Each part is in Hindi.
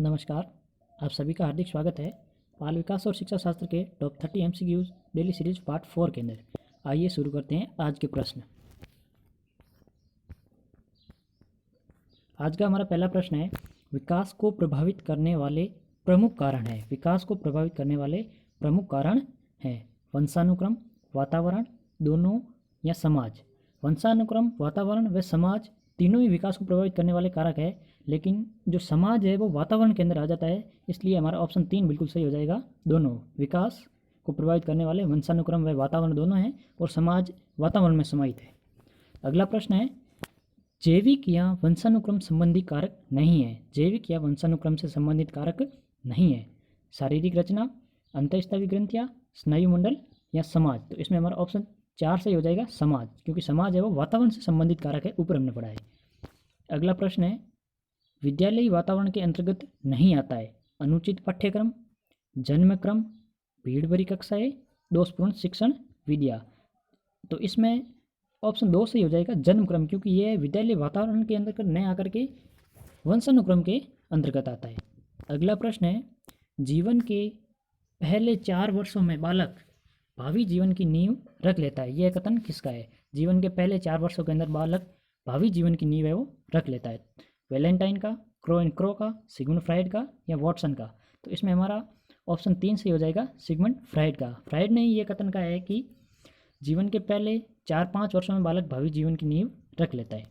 नमस्कार। आप सभी का हार्दिक स्वागत है बाल विकास और शिक्षा शास्त्र के top 30 MCQs daily series part 4 के अंदर। आइए शुरू करते हैं आज के प्रश्न। आज का हमारा पहला प्रश्न है, विकास को प्रभावित करने वाले प्रमुख कारण है। विकास को प्रभावित करने वाले प्रमुख कारण हैं वंशानुक्रम, वातावरण, दोनों या समाज। वंशानुक्रम, वातावरण व समाज तीनों ही विकास को प्रभावित करने वाले कारक है, लेकिन जो समाज है वो वातावरण के अंदर आ जाता है, इसलिए हमारा ऑप्शन 3 बिल्कुल सही हो जाएगा। दोनों विकास को प्रभावित करने वाले वंशानुक्रम व वातावरण दोनों हैं और समाज वातावरण में समाहित है। अगला प्रश्न है, जैविक या वंशानुक्रम संबंधी कारक नहीं है। जैविक या वंशानुक्रम से संबंधित कारक नहीं है। शारीरिक रचना, अंतःस्रावी ग्रंथियाँ, स्नायुमंडल या समाज। तो इसमें हमारा ऑप्शन 4 सही हो जाएगा, समाज, क्योंकि समाज है वो वातावरण से संबंधित कारक है, ऊपर हमने पढ़ा है। अगला प्रश्न है, विद्यालयी वातावरण के अंतर्गत नहीं आता है अनुचित पाठ्यक्रम, जन्मक्रम, भीड़ भरी कक्षाएं, दोषपूर्ण शिक्षण विद्या। तो इसमें ऑप्शन 2 सही हो जाएगा, जन्मक्रम, क्योंकि यह विद्यालय वातावरण के अंतर्गत न आकर के वंशानुक्रम के अंतर्गत आता है। अगला प्रश्न है, जीवन के पहले 4 वर्षों में बालक भावी जीवन की नींव रख लेता है। यह कथन किसका है? जीवन के पहले 4 वर्षों के अंदर बालक भावी जीवन की नींव है वो रख लेता है। वैलेंटाइन का, क्रो एंड क्रो का, सिगमंड फ्राइड का या वॉटसन का। तो इसमें हमारा ऑप्शन 3 सही हो जाएगा, सिगमंड फ्राइड का। फ्राइड ने ये कथन कहा है कि जीवन के पहले 4-5 वर्षों में बालक भावी जीवन की नींव रख लेता है।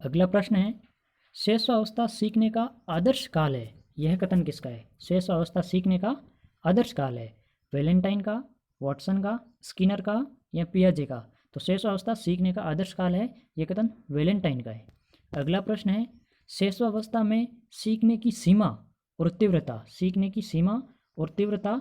अगला प्रश्न है, शैशवावस्था सीखने का आदर्श काल है। यह कथन किसका है? शैशवावस्था सीखने का आदर्श काल है वैलेंटाइन का, वॉटसन का, स्किनर का या पियाजे का। तो शैशवावस्था सीखने का आदर्श काल है, यह कथन वैलेंटाइन का है। अगला प्रश्न है, शैशवावस्था में सीखने की सीमा और तीव्रता, सीखने की सीमा और तीव्रता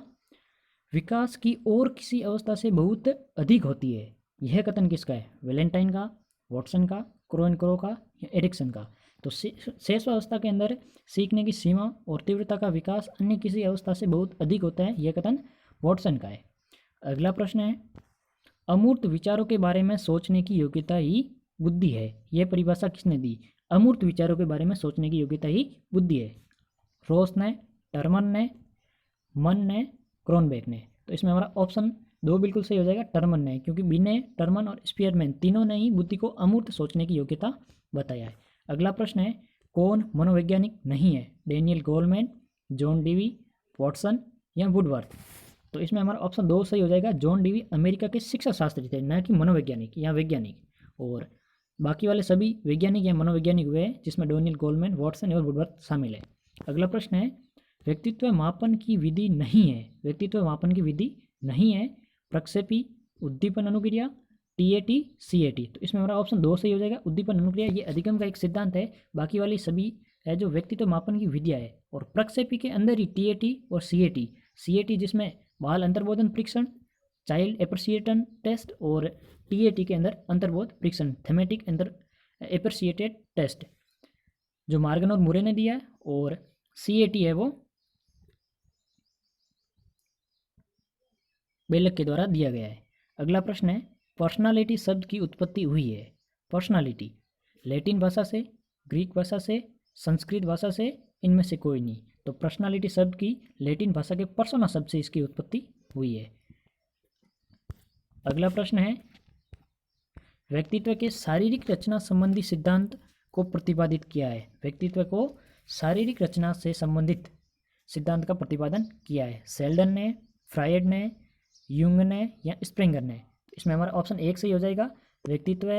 विकास की और किसी अवस्था से बहुत अधिक होती है। यह कथन किसका है? वैलेंटाइन का, वॉटसन का, क्रो एंड क्रो का या एरिक्सन का। तो शैशवावस्था के अंदर सीखने की सीमा और तीव्रता का विकास अन्य किसी अवस्था से बहुत अधिक होता है, यह कथन वॉटसन का है। अगला प्रश्न है, अमूर्त विचारों के बारे में सोचने की योग्यता ही बुद्धि है। यह परिभाषा किसने दी? अमूर्त विचारों के बारे में सोचने की योग्यता ही बुद्धि है। रोस ने, टर्मन ने, मन ने, क्रोनबेक ने। तो इसमें हमारा ऑप्शन 2 बिल्कुल सही हो जाएगा, टर्मन ने, क्योंकि बिने, टर्मन और स्पीयरमैन तीनों ने ही बुद्धि को अमूर्त सोचने की योग्यता बताया है। अगला प्रश्न है, कौन मनोवैज्ञानिक नहीं है? Daniel Goleman, John Dewey, Watson या वुडवर्थ। तो इसमें हमारा ऑप्शन 2 सही हो जाएगा, जॉन डीवी अमेरिका के शिक्षा शास्त्री थे, न कि मनोवैज्ञानिक या वैज्ञानिक। और बाकी वाले सभी वैज्ञानिक या मनोवैज्ञानिक हुए, जिसमें डेनियल गोलमैन, वॉटसन और वुडवर्थ शामिल है। अगला प्रश्न है, व्यक्तित्व मापन की विधि नहीं है। व्यक्तित्व मापन की विधि नहीं है प्रक्षेपी, उद्दीपन अनुक्रिया, टीएटी, सीएटी। तो इसमें हमारा ऑप्शन 2 सही हो जाएगा, उद्दीपन अनुक्रिया। ये अधिगम का एक सिद्धांत है, बाकी वाली सभी है जो व्यक्तित्व मापन की विधियाँ है। और प्रक्षेपी के अंदर ही टीएटी और सीएटी, सीएटी जिसमें बाल अंतर्बोधन परीक्षण, चाइल्ड एप्रिसिएशन टेस्ट, और टीएटी के अंदर अंतर्बोध परीक्षण, थेमेटिक एप्रिसिएटेड टेस्ट, जो मार्गन और मुरे ने दिया है। और सीएटी है वो बेलक के द्वारा दिया गया है। अगला प्रश्न है, पर्सनालिटी शब्द की उत्पत्ति हुई है। पर्सनालिटी लैटिन भाषा से, ग्रीक भाषा से, संस्कृत भाषा से, इनमें से कोई नहीं। तो पर्सनालिटी शब्द की लैटिन भाषा के पर्सोना शब्द से इसकी उत्पत्ति हुई है। अगला प्रश्न है, व्यक्तित्व के शारीरिक रचना संबंधी सिद्धांत को प्रतिपादित किया है। व्यक्तित्व को शारीरिक रचना से संबंधित सिद्धांत का प्रतिपादन किया है सेल्डन ने, फ्रायड ने, यूंग ने या स्प्रिंगर ने। इसमें हमारा ऑप्शन 1 सही हो जाएगा, व्यक्तित्व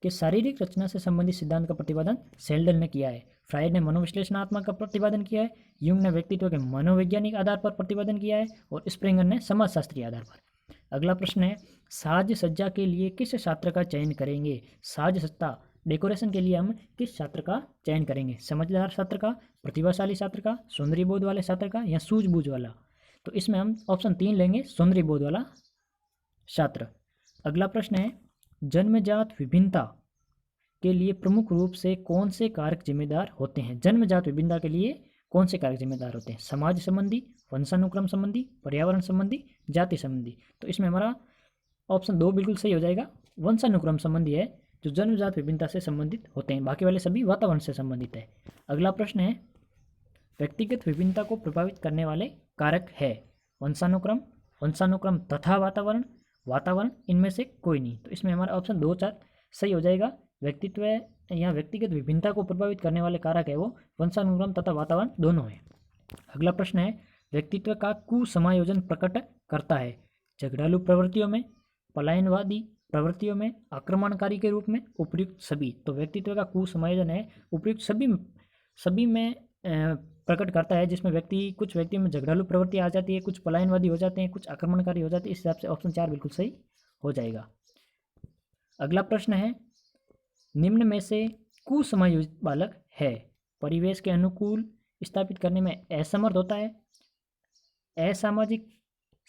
के शारीरिक रचना से संबंधित सिद्धांत का प्रतिपादन सेल्डन ने किया है। फ्रायड ने मनोविश्लेषणात्मक का प्रतिपादन किया है, यूंग ने व्यक्तित्व के मनोवैज्ञानिक आधार पर प्रतिपादन किया है, और स्प्रिंगर ने समाजशास्त्रीय आधार पर। अगला प्रश्न है, साज सज्जा के लिए किस छात्र का चयन करेंगे? साज सज्जा डेकोरेशन के लिए हम किस छात्र का चयन करेंगे? समझदार छात्र का, प्रतिभाशाली छात्र का, सौंदर्य बोध वाले छात्र का या सूझबूझ वाला। तो इसमें हम ऑप्शन 3 लेंगे, सौंदर्य बोध वाला छात्र। अगला प्रश्न है, जन्मजात विभिन्नता के लिए प्रमुख रूप से कौन से कारक जिम्मेदार होते हैं? जन्मजात विभिन्नता के लिए कौन से कारक जिम्मेदार होते हैं? समाज संबंधी, वंशानुक्रम संबंधी, पर्यावरण संबंधी, जाति संबंधी। तो इसमें हमारा ऑप्शन 2 बिल्कुल सही हो जाएगा, वंशानुक्रम संबंधी है, जो जन्मजात विभिन्नता से संबंधित होते हैं, बाकी वाले सभी वातावरण से संबंधित है। अगला प्रश्न है, व्यक्तिगत विभिन्नता को प्रभावित करने वाले कारक है? वंशानुक्रम, वंशानुक्रम तथा वातावरण, वातावरण, इनमें से कोई नहीं। तो इसमें हमारा ऑप्शन 2, 4 सही हो जाएगा। व्यक्तित्व या व्यक्तिगत विभिन्नता को प्रभावित करने वाले कारक है वो वंशानुक्रम तथा वातावरण दोनों है। अगला प्रश्न है, व्यक्तित्व का कुसमायोजन प्रकट करता है? झगड़ालू प्रवृत्तियों में, पलायनवादी प्रवृत्तियों में, आक्रमणकारी के रूप में, उपयुक्त सभी। तो व्यक्तित्व का कुसमायोजन है उपयुक्त सभी में प्रकट करता है, जिसमें कुछ व्यक्तियों में झगड़ालू प्रवृत्ति आ जाती है, कुछ पलायनवादी हो जाते हैं, कुछ आक्रमणकारी हो जाते हैं। इस हिसाब से ऑप्शन 4 बिल्कुल सही हो जाएगा। अगला प्रश्न है, निम्न में से कुसमायोजित बालक है? परिवेश के अनुकूल स्थापित करने में असमर्थ होता है, असामाजिक,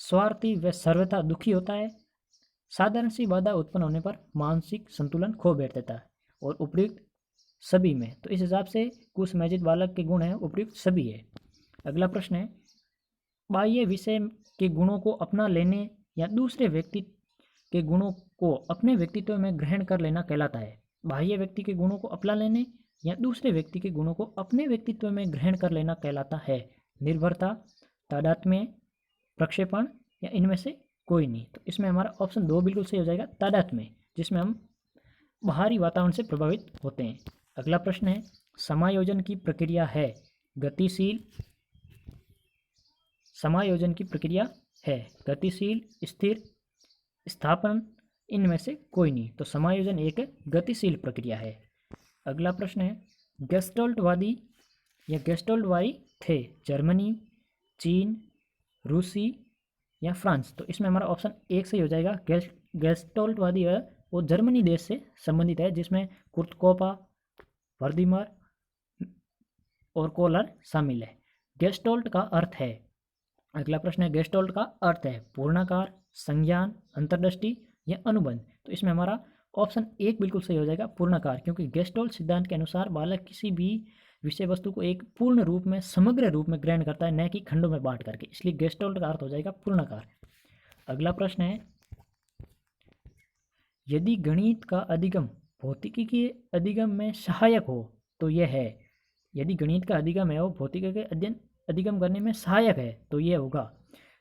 स्वार्थी व सर्वथा दुखी होता है, साधारण सी बाधा उत्पन्न होने पर मानसिक संतुलन खो बैठता है, और उपयुक्त सभी में। तो इस हिसाब से कुसमायोजित बालक के गुण हैं उपयुक्त सभी है। अगला प्रश्न है, बाह्य विषय के गुणों को अपना लेने या दूसरे व्यक्ति के गुणों को अपने व्यक्तित्व में ग्रहण कर लेना कहलाता है? बाह्य व्यक्ति के गुणों को अपना लेने या दूसरे व्यक्ति के गुणों को अपने व्यक्तित्व में ग्रहण कर लेना कहलाता है? निर्भरता, तादात्म्य, प्रक्षेपण, या इनमें से कोई नहीं। तो इसमें हमारा ऑप्शन 2 बिल्कुल सही हो जाएगा, तादात्म्य, जिसमें हम बाहरी वातावरण से प्रभावित होते हैं। अगला प्रश्न है, समायोजन की प्रक्रिया है गतिशील, समायोजन की प्रक्रिया है गतिशील, स्थिर, स्थापन, इनमें से कोई नहीं। तो समायोजन एक गतिशील प्रक्रिया है। अगला प्रश्न है, गेस्टल्टवादी या गेस्टल्टवादी थे? जर्मनी, चीन, रूसी या फ्रांस? तो इसमें हमारा ऑप्शन 1 सही हो जाएगा। गेस्टल्टवादी है वो जर्मनी देश से संबंधित है, जिसमें कुर्तकोपा, वर्दीमर और कोलर शामिल है। गेस्टल्ट का अर्थ है, अगला प्रश्न है, गेस्टल्ट का अर्थ है पूर्णाकार, संज्ञान, अंतर्दृष्टि या अनुबंध? तो इसमें हमारा ऑप्शन 1 बिल्कुल सही हो जाएगा, पूर्णाकार, क्योंकि गेस्टल्ट सिद्धांत के अनुसार बालक किसी भी विषय वस्तु को एक पूर्ण रूप में, समग्र रूप में ग्रहण करता है, न कि खंडों में बांट करके, इसलिए गेस्टल्ट का अर्थ हो जाएगा पूर्णाकार। अगला प्रश्न है, यदि गणित का अधिगम भौतिकी के अधिगम में सहायक हो तो यह है? यदि गणित का अधिगम है वो भौतिकी के अधिगम करने में सहायक है तो यह होगा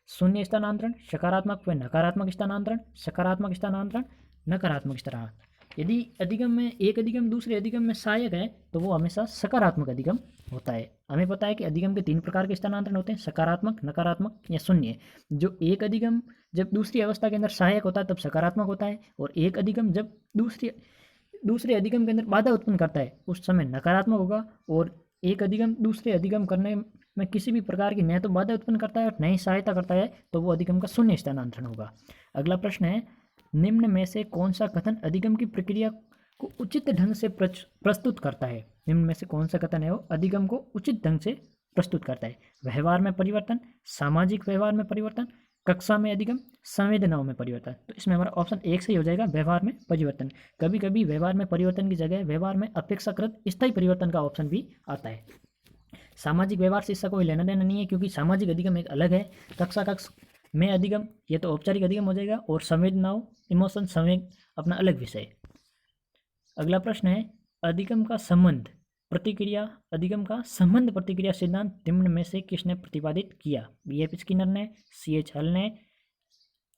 शून्य स्थानांतरण, सकारात्मक व नकारात्मक स्थानांतरण, सकारात्मक स्थानांतरण, नकारात्मक स्थानांतरण। यदि अधिगम में एक अधिगम दूसरे अधिगम में सहायक है तो वो हमेशा सकारात्मक अधिगम होता है। हमें पता है कि अधिगम के 3 प्रकार के स्थानांतरण होते हैं, सकारात्मक, नकारात्मक या शून्य। जो एक अधिगम जब दूसरी अवस्था के अंदर सहायक होता है तब सकारात्मक होता है, और एक अधिगम जब दूसरे अधिगम के अंदर बाधा उत्पन्न करता है उस समय नकारात्मक होगा, और एक अधिगम दूसरे अधिगम करने में किसी भी प्रकार की न तो बाधा उत्पन्न करता है और न ही सहायता करता है तो वो अधिगम का शून्य स्थानांतरण होगा। अगला प्रश्न है, निम्न में से कौन सा कथन अधिगम की प्रक्रिया को उचित ढंग से प्रस्तुत करता है? निम्न में से कौन सा कथन है वो अधिगम को उचित ढंग से प्रस्तुत करता है? व्यवहार में परिवर्तन, सामाजिक व्यवहार में परिवर्तन, कक्षा में अधिगम, संवेदनाओं में परिवर्तन। तो इसमें हमारा ऑप्शन 1 सही हो जाएगा, व्यवहार में परिवर्तन। कभी कभी व्यवहार में परिवर्तन की जगह व्यवहार में अपेक्षाकृत स्थायी परिवर्तन का ऑप्शन भी आता है। सामाजिक व्यवहार से इसका कोई लेना देना नहीं है, क्योंकि सामाजिक अधिगम एक अलग है, कक्षा में अधिगम ये तो औपचारिक अधिगम हो जाएगा, और संवेदनाओं, इमोशन, संवेग अपना अलग विषय। अगला प्रश्न है, अधिगम का संबंध प्रतिक्रिया, अधिगम का संबंध प्रतिक्रिया सिद्धांत निम्न में से किसने प्रतिपादित किया? B.F. स्किनर ने, C.H. हल ने,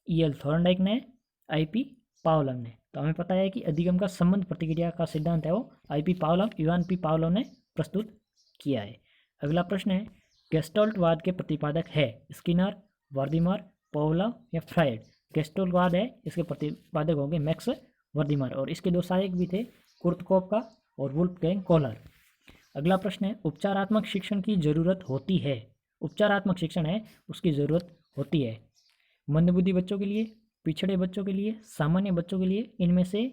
E.L. थॉर्नडाइक ने, I.P. पावलोव ने? तो हमें पता है कि अधिगम का संबंध प्रतिक्रिया का सिद्धांत है वो I.P. Pavlov, Ivan P. Pavlov ने प्रस्तुत किया है। अगला प्रश्न है, गेस्टल्टवाद के प्रतिपादक है स्किनर, वर्दीमर, पावलोव या फ्रायड? गेस्टल्टवाद है, इसके प्रतिपादक होंगे मैक्स वर्दीमर, और इसके 2 सहायक भी थे, कुर्तकोपका और वुल्फगैंग कोहलर। अगला प्रश्न है, उपचारात्मक शिक्षण की जरूरत होती है? उपचारात्मक शिक्षण है उसकी ज़रूरत होती है मंदबुद्धि बच्चों के लिए, पिछड़े बच्चों के लिए, सामान्य बच्चों के लिए, इनमें से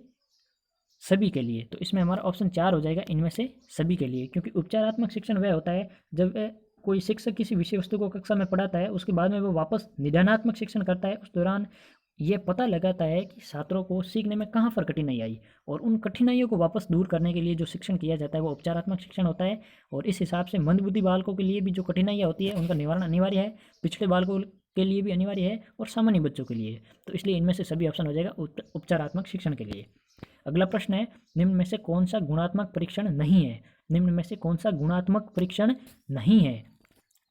सभी के लिए? तो इसमें हमारा ऑप्शन 4 हो जाएगा, इनमें से सभी के लिए, क्योंकि उपचारात्मक शिक्षण वह होता है जब कोई शिक्षक किसी विषय वस्तु को कक्षा में पढ़ाता है, उसके बाद में वो वापस निदानात्मक शिक्षण करता है। उस दौरान ये पता लगाता है कि छात्रों को सीखने में कहाँ पर कठिनाई आई, और उन कठिनाइयों को वापस दूर करने के लिए जो शिक्षण किया जाता है वो उपचारात्मक शिक्षण होता है। और इस हिसाब से मंदबुद्धि बालकों के लिए भी जो कठिनाइयाँ होती है उनका निवारण अनिवार्य है, पिछड़े बालकों के लिए भी अनिवार्य है, और सामान्य बच्चों के लिए। तो इसलिए इनमें से सभी ऑप्शन हो जाएगा उपचारात्मक शिक्षण के लिए। अगला प्रश्न है, निम्न में से कौन सा गुणात्मक परीक्षण नहीं है? निम्न में से कौन सा गुणात्मक परीक्षण नहीं है?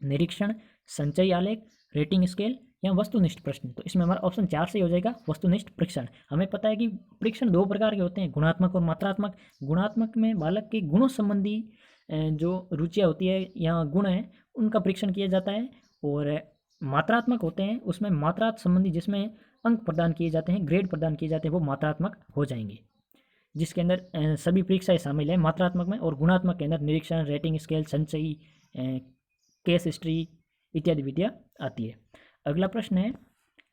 निरीक्षण, संचयी आलेख, रेटिंग स्केल या वस्तुनिष्ठ प्रश्न। तो इसमें हमारा ऑप्शन 4 से हो जाएगा वस्तुनिष्ठ परीक्षण। हमें पता है कि परीक्षण 2 प्रकार के होते हैं, गुणात्मक और मात्रात्मक। गुणात्मक में बालक के गुणों संबंधी जो रुचियाँ होती है या गुण हैं उनका परीक्षण किया जाता है, और मात्रात्मक होते हैं उसमें मात्रा संबंधी जिसमें अंक प्रदान किए जाते हैं, ग्रेड प्रदान किए जाते हैं, वो मात्रात्मक हो जाएंगे, जिसके अंदर सभी परीक्षाएं शामिल है मात्रात्मक में। और गुणात्मक के अंदर निरीक्षण, रेटिंग स्केल, संचयी, केस हिस्ट्री इत्यादि विधियाँ आती है। अगला प्रश्न है,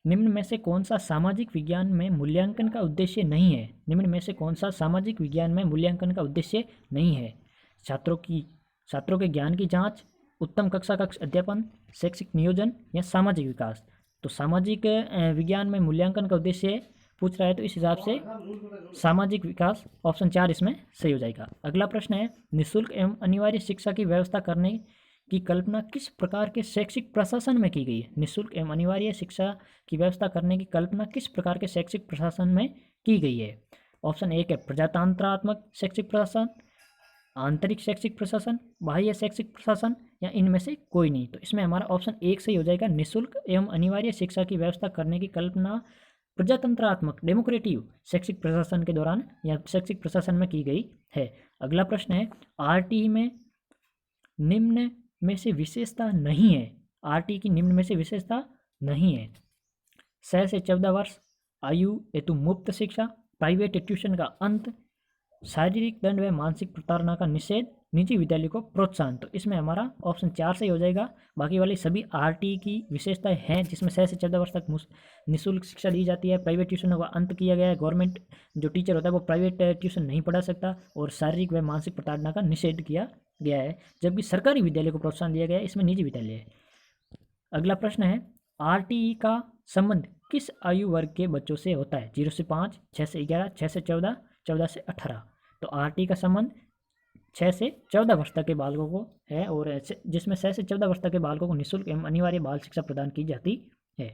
निम्न में से कौन सा सामाजिक विज्ञान में मूल्यांकन का उद्देश्य नहीं है? निम्न में से कौन सा सामाजिक विज्ञान में मूल्यांकन का उद्देश्य नहीं है? छात्रों के ज्ञान की जांच, उत्तम कक्षा कक्ष अध्यापन, शैक्षिक नियोजन या सामाजिक विकास। तो सामाजिक विज्ञान में मूल्यांकन का उद्देश्य पूछ रहा है, तो इस हिसाब से सामाजिक विकास ऑप्शन 4 इसमें सही हो जाएगा। अगला प्रश्न है, निःशुल्क एवं अनिवार्य शिक्षा की व्यवस्था करने की कल्पना किस प्रकार के शैक्षिक प्रशासन में की गई है? निःशुल्क एवं अनिवार्य शिक्षा की व्यवस्था करने की कल्पना किस प्रकार के शैक्षिक प्रशासन में की गई है? ऑप्शन 1 है प्रजातंत्रात्मक शैक्षिक प्रशासन, आंतरिक शैक्षिक प्रशासन, बाह्य शैक्षिक प्रशासन या इनमें से कोई नहीं। तो इसमें हमारा ऑप्शन 1 सही हो जाएगा, निःशुल्क एवं अनिवार्य शिक्षा की व्यवस्था करने की कल्पना प्रजातंत्रात्मक डेमोक्रेटिव शैक्षिक प्रशासन के दौरान या शैक्षिक प्रशासन में की गई है। अगला प्रश्न है, आरटीई में निम्न में से विशेषता नहीं है। आरटीई की निम्न में से विशेषता नहीं है। 6 से 14 वर्ष, आयु हेतु मुफ्त शिक्षा, प्राइवेट ट्यूशन का अंत, शारीरिक दंड व मानसिक प्रताड़ना का निषेध, निजी विद्यालय को प्रोत्साहन। तो इसमें हमारा ऑप्शन 4 से हो जाएगा। बाकी वाली सभी आरटीई की विशेषताएं हैं, जिसमें 6 से 14 वर्ष तक निःशुल्क शिक्षा दी जाती है, प्राइवेट ट्यूशन का अंत किया गया है, गवर्नमेंट जो टीचर होता है वो प्राइवेट ट्यूशन नहीं पढ़ा सकता, और शारीरिक व मानसिक प्रताड़ना का निषेध किया गया है। जबकि सरकारी विद्यालय को प्रोत्साहन दिया गया है, इसमें निजी विद्यालय है। अगला प्रश्न है, आरटीई का संबंध किस आयु वर्ग के बच्चों से होता है? 0 से 5, 6 से 11, 6 से 14, 14 से 18। तो आरटीई का संबंध 6 से 14 वर्ष तक के बालकों को है, और जिसमें 6 से 14 वर्ष तक के बालकों को निःशुल्क एवं अनिवार्य बाल शिक्षा प्रदान की जाती है।